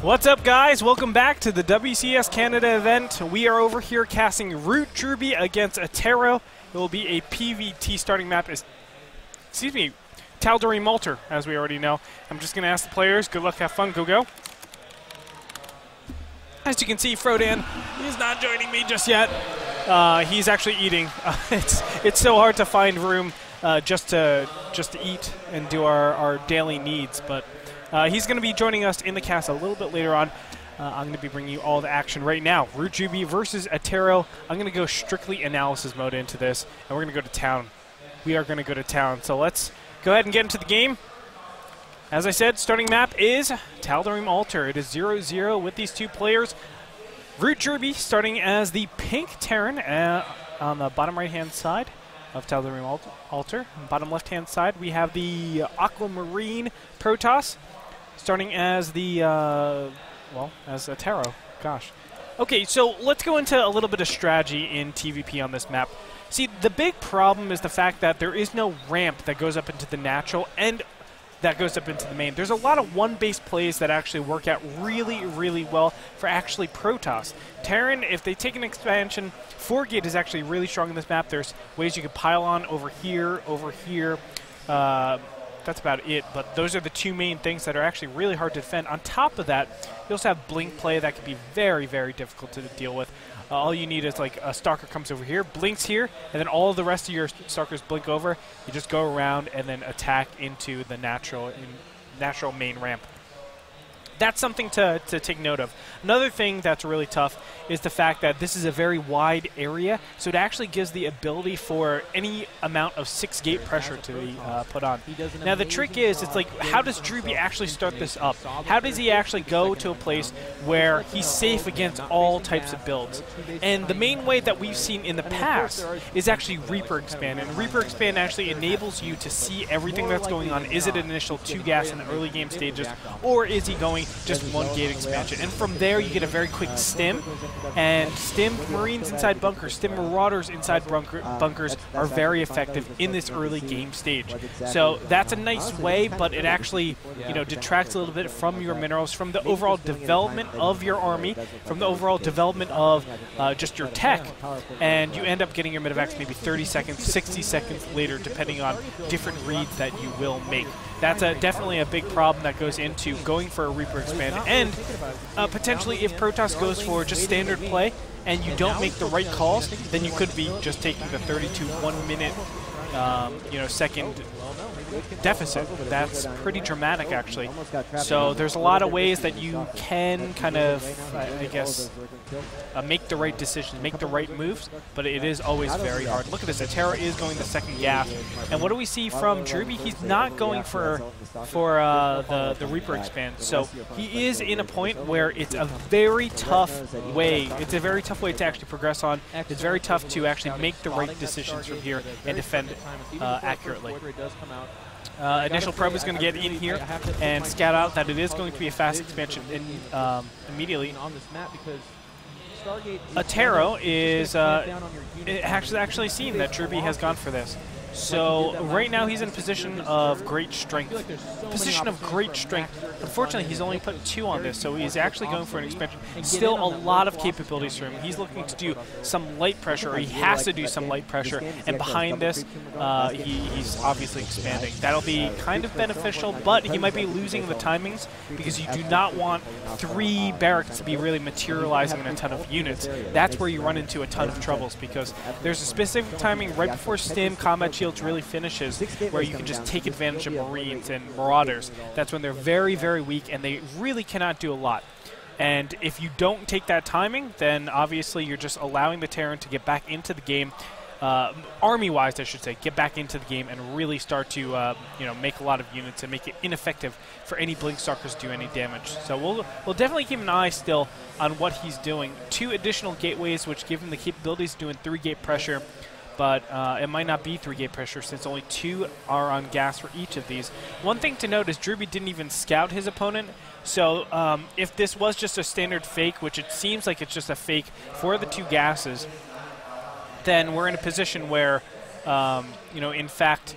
What's up, guys? Welcome back to the WCS Canada event. We are over here casting Ro8 Drewbie against Attero. It will be a PvT starting map. Excuse me, Tal'Darim Altar, as we already know. I'm just going to ask the players. Good luck, have fun, go. As you can see, Frodan is not joining me just yet. He's actually eating. It's so hard to find room just to eat and do our daily needs, but he's going to be joining us in the cast a little bit later on. I'm going to be bringing you all the action right now. Ro8 Drewbie versus Attero. I'm going to go strictly analysis mode into this, and we're going to go to town. We are going to go to town, so let's go ahead and get into the game. As I said, starting map is Tal'Darim Altar. It is 0-0 with these two players. Ro8 Drewbie starting as the pink Terran on the bottom right-hand side of Tal'Darim Altar. Bottom left-hand side, we have the Aquamarine Protoss starting as the, as Attero. Gosh. Okay, so let's go into a little bit of strategy in TVP on this map. See, the big problem is the fact that there is no ramp that goes up into the natural and that goes up into the main. There's a lot of one-base plays that actually work out really, really well for actually Protoss. Terran, if they take an expansion, 4-gate is actually really strong in this map. There's ways you can pile on over here. That's about it, but those are the two main things that are actually really hard to defend. On top of that, you also have blink play that can be very, very difficult to deal with. All you need is like a Stalker comes over here, blinks here, and then all of the rest of your Stalkers blink over. You just go around and then attack into the natural main ramp. That's something to take note of. Another thing that's really tough is the fact that this is a very wide area, so it actually gives the ability for any amount of 6-gate pressure to be put on. Now the trick is, it's like, how does Drewbie actually start this up? How does he actually go to a place where he's safe against all types of builds? And the main way that we've seen in the past is actually Reaper Expand, and Reaper Expand actually enables you to see everything that's going on. Is it an initial 2-gas in the early game stages, or is he going just 1-gate expansion? And from there you get a very quick stim, and stim Marines inside bunkers, stim Marauders inside bunkers are very effective in this early game stage. So that's a nice way, but it actually detracts a little bit from your minerals, from the overall development of your army, from the overall development of just your tech, and you end up getting your medevacs maybe 30 seconds, 60 seconds later, depending on different reads that you will make. That's definitely a big problem that goes into going for a Reaper Expand, and potentially if Protoss goes for just standard play and you don't make the right calls, then you could be just taking the 32 1-minute second deficit. That's pretty dramatic, actually. So there's a lot of ways that you can kind of, I guess, make the right decisions, make the right moves, but it is always very hard. Look at this, Attero is going the second gas. And what do we see from Drewbie? He's not going for the Reaper Expand. So he is in a point where it's a very tough way. It's a very tough way to actually progress on. It's very tough to actually make the right decisions from here and defend accurately. Initial probe is going to get in here and scout out that it is going to be a fast expansion immediately. Attero is actually seen that Drewbie has gone for this. So right now he's in position of great strength. Unfortunately, he's only put 2 on this, so he's actually going for an expansion. Still a lot of capabilities for him. He's looking to do some light pressure, or he has to do some light pressure, and behind this, he's obviously expanding. That'll be kind of beneficial, but he might be losing the timings because you do not want 3 barracks to be really materializing in a ton of units. That's where you run into a ton of troubles, because there's a specific timing right before stim combat shields really finishes where you can just take advantage of Marines and Marauders. That's when they're very, very weak and they really cannot do a lot. And if you don't take that timing, then obviously you're just allowing the Terran to get back into the game, army-wise I should say, get back into the game and really start to make a lot of units and make it ineffective for any Blink Stalkers to do any damage. So we'll definitely keep an eye still on what he's doing. 2 additional gateways which give him the capabilities of doing 3-gate pressure, but it might not be 3-gate pressure since only 2 are on gas for each of these. One thing to note is Drewbie didn't even scout his opponent, so if this was just a standard fake, which it seems like it's just a fake for the 2 gases, then we're in a position where, in fact,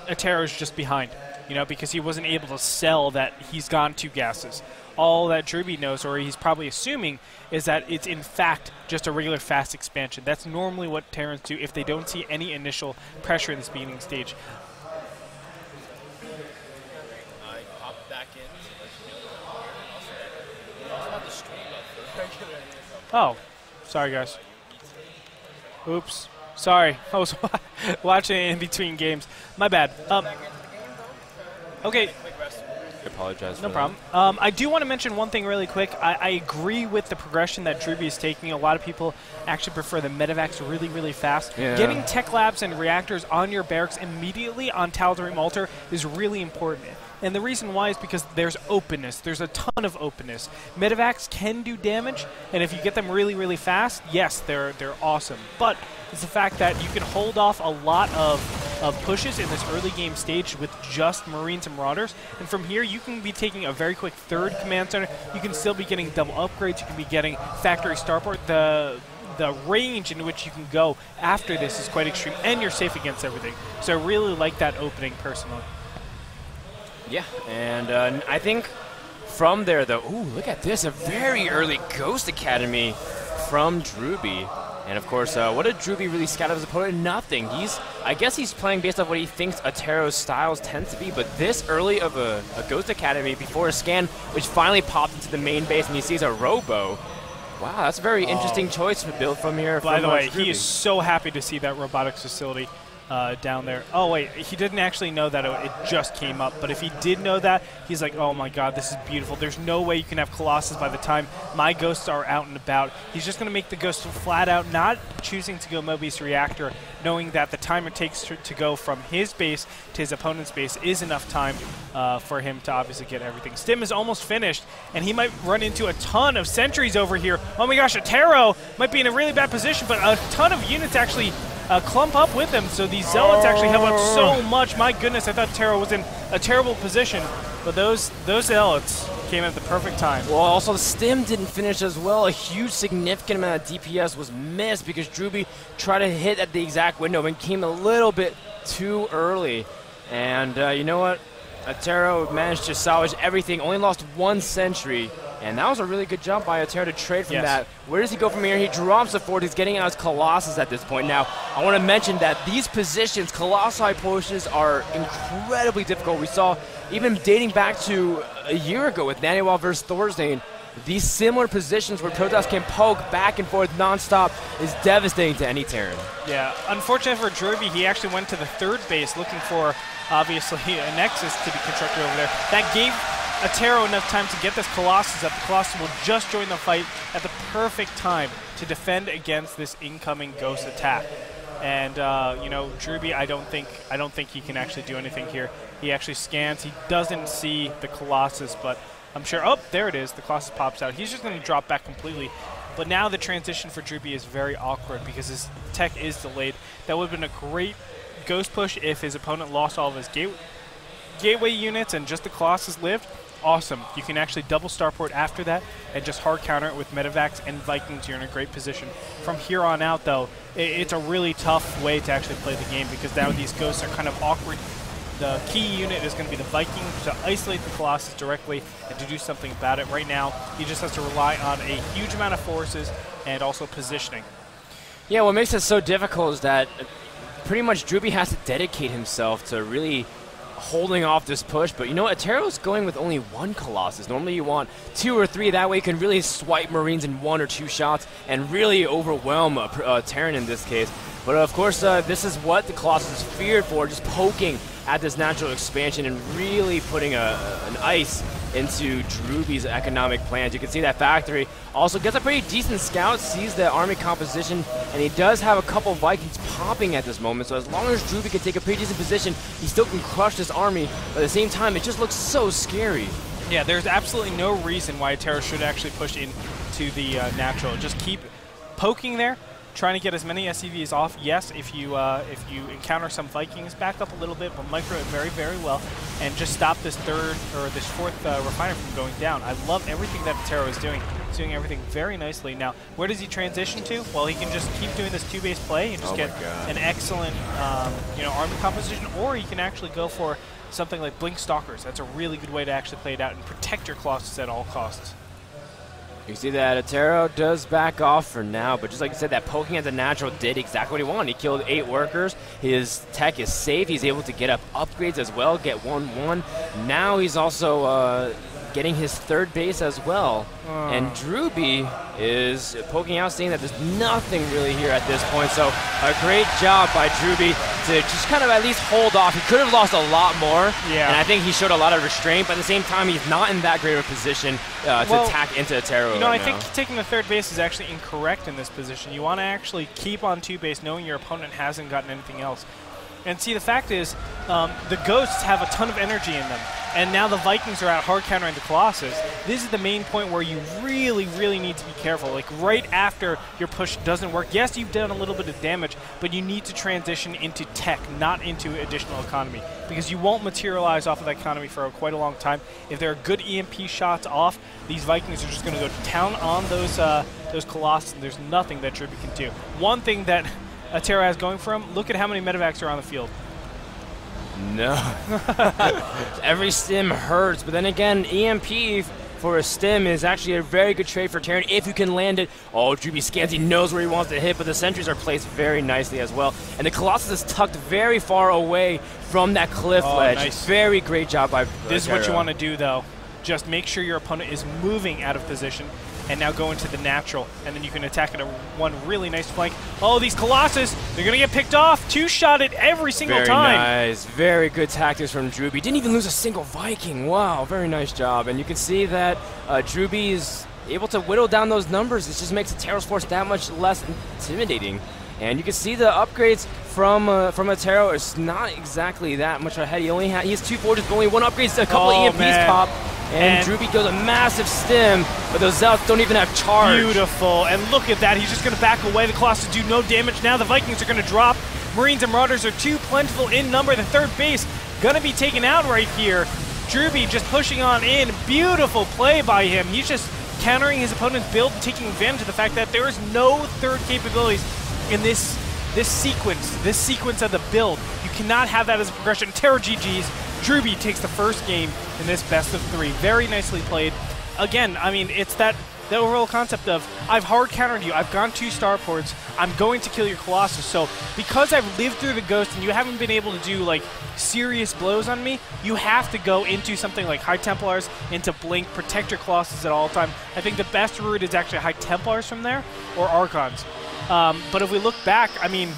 Attero's just behind. you know, because he wasn't able to sell that he's gone 2 gases. All that Drewbie knows, or he's probably assuming, is that it's in fact just a regular fast expansion. That's normally what Terrans do if they don't see any initial pressure in this beginning stage. I popped back in to let you know the stream up for regular. Oh, sorry guys. Oops. Sorry, I was watching it in between games. My bad. Okay. I apologize for No problem. I do want to mention one thing really quick. I agree with the progression that Drewbie is taking. A lot of people actually prefer the medevacs really, really fast. Yeah. Getting tech labs and reactors on your barracks immediately on Tal'Darim Altar is really important. And the reason why is because there's openness. There's a ton of openness. Medevacs can do damage, and if you get them really, really fast, yes, they're awesome. But it's the fact that you can hold off a lot of pushes in this early game stage with just Marines and Marauders. And from here, you can be taking a very quick 3rd command center. You can still be getting double upgrades. You can be getting factory starport. The range in which you can go after this is quite extreme, and you're safe against everything. So I really like that opening personally. Yeah, and I think from there, though, ooh, look at this, a very early Ghost Academy from Drewbie. And of course, what did Drewbie really scout of his opponent? Nothing. I guess he's playing based off what he thinks Attero's styles tend to be, but this early of a Ghost Academy before a scan, which finally popped into the main base, and he sees a Robo. Wow, that's a very interesting choice to build from here. By the way, he is so happy to see that robotics facility down there. Oh, wait, he didn't actually know that it just came up, but if he did know that, he's like, oh my god, this is beautiful. There's no way you can have Colossus by the time my ghosts are out and about. He's just going to make the ghost flat out, not choosing to go Mobius Reactor, knowing that the time it takes to go from his base to his opponent's base is enough time for him to obviously get everything. Stim is almost finished, and he might run into a ton of sentries over here. Oh my gosh, Attero might be in a really bad position, but a ton of units actually clump up with him, so these Zealots actually help out so much. My goodness, I thought Attero was in a terrible position, but those Zealots came at the perfect time. Well, also the Stim didn't finish as well. A huge significant amount of DPS was missed because Drewbie tried to hit at the exact window and came a little bit too early. And you know what? Attero managed to salvage everything, only lost 1 sentry. And that was a really good job by Attero to trade from that. Where does he go from here? He drops the fort. He's getting out his Colossus at this point. Now, I want to mention that these positions, Colossi pushes, are incredibly difficult. We saw even dating back to a year ago with Naniwal versus Thorzane, these similar positions where Protoss can poke back and forth nonstop is devastating to any Terran. Yeah, unfortunate for Drewbie, he actually went to the 3rd base looking for, obviously, a Nexus to be constructed over there. That gave Attero enough time to get this Colossus up. The Colossus will just join the fight at the perfect time to defend against this incoming Ghost attack. And you know, Drewbie, I don't think he can actually do anything here. He actually scans. He doesn't see the Colossus, but I'm sure. Oh, there it is. The Colossus pops out. He's just going to drop back completely. But now the transition for Drewbie is very awkward because his tech is delayed. That would have been a great Ghost push if his opponent lost all of his gateway units and just the Colossus lived. Awesome. You can actually double starport after that and just hard counter it with medevacs and Vikings. You're in a great position. From here on out, though, it's a really tough way to actually play the game because now these ghosts are kind of awkward. The key unit is going to be the Viking to isolate the Colossus directly and to do something about it. Right now, he just has to rely on a huge amount of forces and also positioning. Yeah, what makes it so difficult is that pretty much Drewbie has to dedicate himself to really holding off this push, but you know what? Attero's going with only 1 Colossus. Normally you want 2 or 3, that way you can really swipe Marines in 1 or 2 shots and really overwhelm a Terran in this case. But of course, this is what the Colossus is feared for, just poking at this natural expansion and really putting an ice into Drewbie's economic plans. You can see that factory also gets a pretty decent scout, sees the army composition, and he does have a couple Vikings popping at this moment. So as long as Drewbie can take a pretty decent position, he still can crush this army. But at the same time, it just looks so scary. Yeah, there's absolutely no reason why Attero should actually push into the natural. Just keep poking there, trying to get as many SCVs off. Yes, if you encounter some Vikings, back up a little bit, but micro it very, very well, and just stop this fourth refiner from going down. I love everything that Attero is doing. He's doing everything very nicely. Now, where does he transition to? Well, he can just keep doing this 2-base play and just get an excellent army composition, or he can actually go for something like Blink Stalkers. That's a really good way to actually play it out and protect your Colossus at all costs. You see that Attero does back off for now, but just like you said, that poking at the natural did exactly what he wanted. He killed 8 workers. His tech is safe. He's able to get up upgrades as well, get 1-1. Now he's also getting his 3rd base as well. And Drewbie is poking out, seeing that there's nothing really here at this point. So a great job by Drewbie to just kind of at least hold off. He could have lost a lot more, and I think he showed a lot of restraint, but at the same time, he's not in that great of a position to attack into Attero. I think taking the 3rd base is actually incorrect in this position. You want to actually keep on 2 base knowing your opponent hasn't gotten anything else. And see, the fact is, the Ghosts have a ton of energy in them. And now the Vikings are out hard countering the Colossus. This is the main point where you really, really need to be careful. Like, right after your push doesn't work, yes, you've done a little bit of damage, but you need to transition into tech, not into additional economy. Because you won't materialize off of that economy for quite a long time. If there are good EMP shots off, these Vikings are just going to go to town on those Colossus, and there's nothing that Drewbie can do. One thing that Attero has going for him, look at how many medevacs are on the field. No. Every stim hurts, but then again, EMP for a stim is actually a very good trade for Terran if you can land it. Oh, Drewbie scans, he knows where he wants to hit, but the sentries are placed very nicely as well. And the Colossus is tucked very far away from that cliff ledge. Nice. Very great job by This is what you want to do, though. Just make sure your opponent is moving out of position, and now go into the natural, and then you can attack it at one really nice flank. Oh, these Colossus, they're going to get picked off. 2-shot it every single time. Very nice. Very good tactics from Drewbie. Didn't even lose a single Viking. Wow, very nice job. And you can see that Drewbie is able to whittle down those numbers. It just makes Attero's force that much less intimidating. And you can see the upgrades from Attero is not exactly that much ahead. He has 2 forges, but only 1 upgrade, a couple of EMPs pop. And Drewbie goes a massive stim, but those Zealots don't even have charge. Beautiful, and look at that. He's just going to back away. The Colossus do no damage. Now the Vikings are going to drop. Marines and Marauders are too plentiful in number. The 3rd base going to be taken out right here. Drewbie just pushing on in. Beautiful play by him. He's just countering his opponent's build, taking advantage of the fact that there is no 3rd capabilities in this sequence of the build. You cannot have that as a progression. Attero GG's. Drewbie takes the 1st game in this best of 3. Very nicely played. Again, I mean, it's the overall concept of, I've hard countered you, I've gone 2 starports, I'm going to kill your Colossus. So because I've lived through the Ghost and you haven't been able to do like serious blows on me, you have to go into something like High Templars, into Blink, protect your Colossus at all time. I think the best route is actually High Templars from there, or Archons. But if we look back, I mean,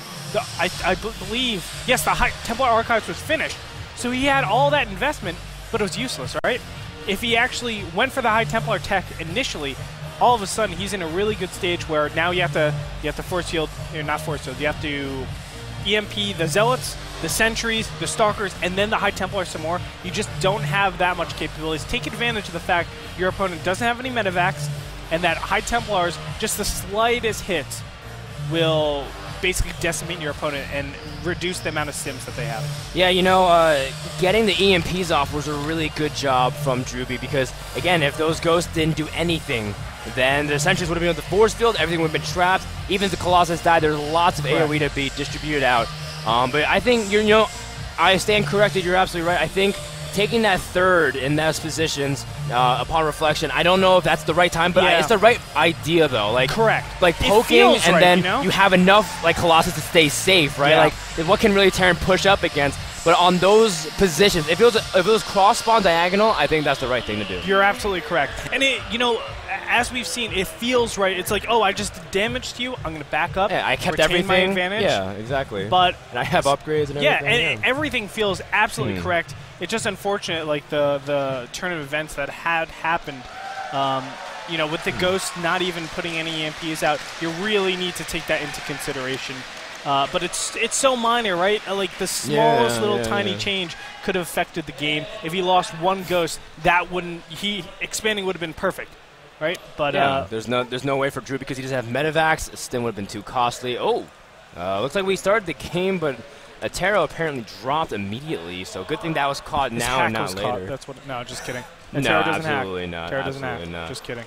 I believe, yes, the High Templar Archives was finished. So he had all that investment, but it was useless, right? If he actually went for the High Templar tech initially, all of a sudden he's in a really good stage where now you have to force field, or not force field, you have to EMP the Zealots, the Sentries, the Stalkers, and then the High Templar some more. You just don't have that much capabilities. Take advantage of the fact your opponent doesn't have any medevacs, and that High Templars, just the slightest hits, will basically decimate your opponent and reduce the amount of sims that they have. Yeah, getting the EMPs off was a really good job from Drewbie because, again, if those Ghosts didn't do anything, then the Sentries would have been on the force field, everything would have been trapped. Even if the Colossus died, there's lots of AoE to be distributed out. But I think, I stand corrected, you're absolutely right. I think taking that 3rd in those positions, upon reflection, I don't know if that's the right time, but it's the right idea, though. Like, correct. Like poking, and then you have enough like Colossus to stay safe, right? Like, what can really Terran push up against? But on those positions, if it was cross spawn diagonal, I think that's the right thing to do. You're absolutely correct. And as we've seen, it feels right. It's like, oh, I just damaged you. I'm going to back up. Yeah, I kept everything. My advantage. Yeah, exactly. And I have upgrades and everything. Yeah, and everything feels absolutely correct. It's just unfortunate, like the turn of events that had happened. With the Ghost not even putting any EMPs out, you really need to take that into consideration. But it's so minor, right? Like the smallest little tiny change could have affected the game. If he lost 1 Ghost, expanding would have been perfect, right? But yeah, there's no way for Drew because he doesn't have Medivacs. A stim would have been too costly. Oh, looks like we started the game, but Attero apparently dropped immediately. So good thing that was caught now and not later. Caught. That's what. No, just kidding. No, absolutely not. Attero doesn't absolutely hack. not. Just kidding.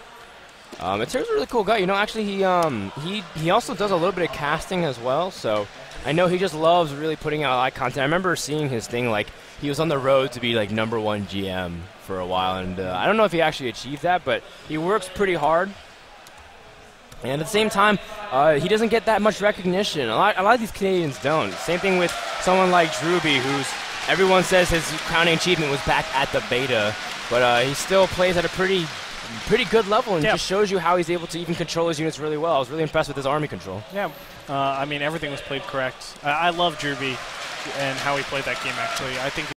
Attero's a really cool guy. You know, actually, he also does a little bit of casting as well. So I know he just loves really putting out live content. I remember seeing his thing, like, he was on the road to be, like, #1 GM for a while. And I don't know if he actually achieved that, but he works pretty hard. And at the same time, he doesn't get that much recognition. A lot of these Canadians don't. Same thing with someone like Drewbie, who's everyone says his crowning achievement was back at the beta, but he still plays at a pretty good level, and just shows you how he's able to even control his units really well. I was really impressed with his army control. Yeah, I mean, everything was played correct. I love Drewbie and how he played that game, actually. I think